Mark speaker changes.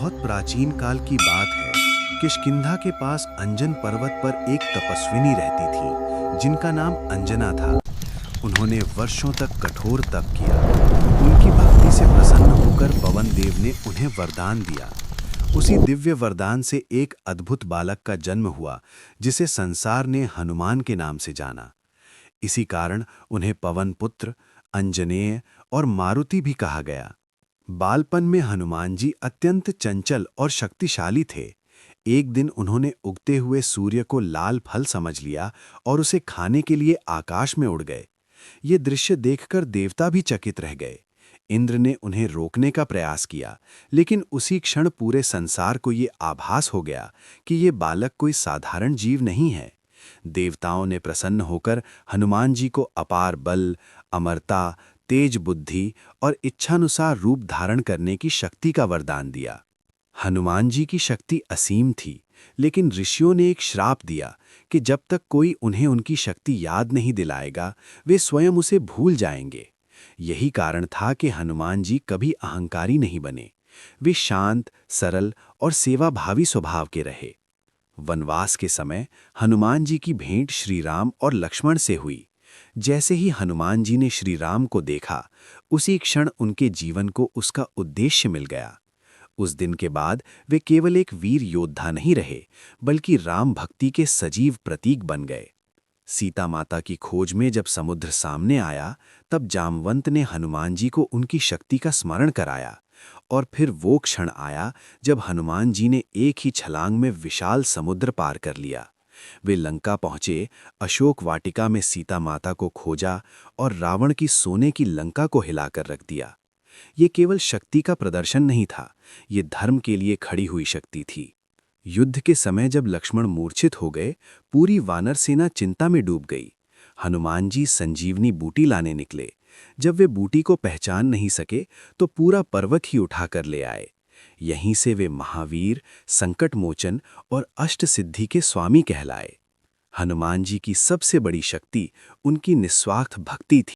Speaker 1: बहुत प्राचीन काल की बात है। किष्किंधा के पास अंजन पर्वत पर एक तपस्विनी रहती थी जिनका नाम अंजना था। उन्होंने वर्षों तक कठोर तप किया। उनकी भक्ति से प्रसन्न होकर पवन देव ने उन्हें वरदान दिया। उसी दिव्य वरदान से एक अद्भुत बालक का जन्म हुआ जिसे संसार ने हनुमान के नाम से जाना। इसी कारण उन्हें पवन पुत्र, अंजनेय और मारुति भी कहा गया। बालपन में हनुमान जी अत्यंत चंचल और शक्तिशाली थे। एक दिन उन्होंने उगते हुए सूर्य को लाल फल समझ लिया और उसे खाने के लिए आकाश में उड़ गए। ये दृश्य देखकर देवता भी चकित रह गए। इंद्र ने उन्हें रोकने का प्रयास किया, लेकिन उसी क्षण पूरे संसार को ये आभास हो गया कि ये बालक कोई साधारण जीव नहीं है। देवताओं ने प्रसन्न होकर हनुमान जी को अपार बल, अमरता, तेज बुद्धि और इच्छानुसार रूप धारण करने की शक्ति का वरदान दिया। हनुमान जी की शक्ति असीम थी, लेकिन ऋषियों ने एक श्राप दिया कि जब तक कोई उन्हें उनकी शक्ति याद नहीं दिलाएगा, वे स्वयं उसे भूल जाएंगे। यही कारण था कि हनुमान जी कभी अहंकारी नहीं बने। वे शांत, सरल और सेवाभावी स्वभाव के रहे। वनवास के समय हनुमान जी की भेंट श्री राम और लक्ष्मण से हुई। जैसे ही हनुमान जी ने श्री राम को देखा, उसी क्षण उनके जीवन को उसका उद्देश्य मिल गया। उस दिन के बाद वे केवल एक वीर योद्धा नहीं रहे, बल्कि राम भक्ति के सजीव प्रतीक बन गए। सीता माता की खोज में जब समुद्र सामने आया, तब जामवंत ने हनुमान जी को उनकी शक्ति का स्मरण कराया। और फिर वो क्षण आया जब हनुमान जी ने एक ही छलांग में विशाल समुद्र पार कर लिया। वे लंका पहुंचे, अशोक वाटिका में सीता माता को खोजा और रावण की सोने की लंका को हिलाकर रख दिया। ये केवल शक्ति का प्रदर्शन नहीं था, ये धर्म के लिए खड़ी हुई शक्ति थी। युद्ध के समय जब लक्ष्मण मूर्छित हो गए, पूरी वानर सेना चिंता में डूब गई। हनुमान जी संजीवनी बूटी लाने निकले। जब वे बूटी को पहचान नहीं सके, तो पूरा पर्वत ही उठाकर ले आए। यहीं से वे महावीर, संकट मोचन और अष्ट सिद्धि के स्वामी कहलाए। हनुमान जी की सबसे बड़ी शक्ति उनकी निस्वार्थ भक्ति थी।